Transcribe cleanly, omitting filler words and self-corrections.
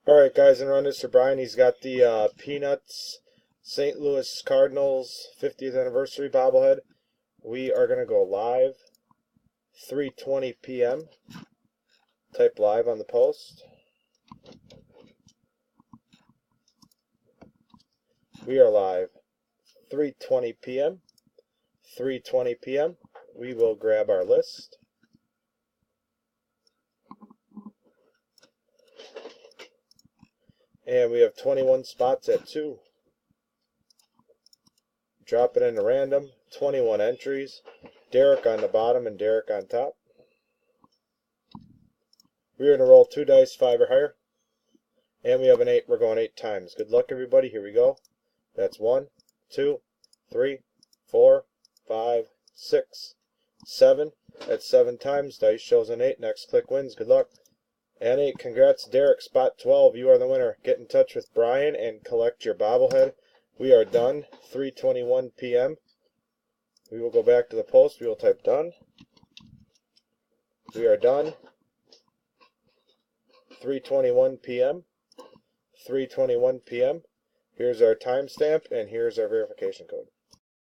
Alright guys, and run this for Brian. He's got the Peanuts St. Louis Cardinals 50th anniversary bobblehead. We are going to go live 3:20 p.m. Type live on the post. We are live 3:20 p.m. 3:20 p.m. We will grab our list. And we have 21 spots at 2. Drop it into random. 21 entries. Derek on the bottom and Derek on top. We're going to roll 2 dice, 5 or higher. And we have an 8. We're going 8 times. Good luck, everybody. Here we go. That's 1, 2, 3, 4, 5, 6, 7. That's 7 times. Dice shows an 8. Next click wins. Good luck. And 8. Congrats, Derek. Spot 12. You are the winner. Get in touch with Brian and collect your bobblehead. We are done. 3:21 p.m. We will go back to the post. We will type done. We are done. 3:21 p.m. 3:21 p.m. Here's our timestamp and here's our verification code.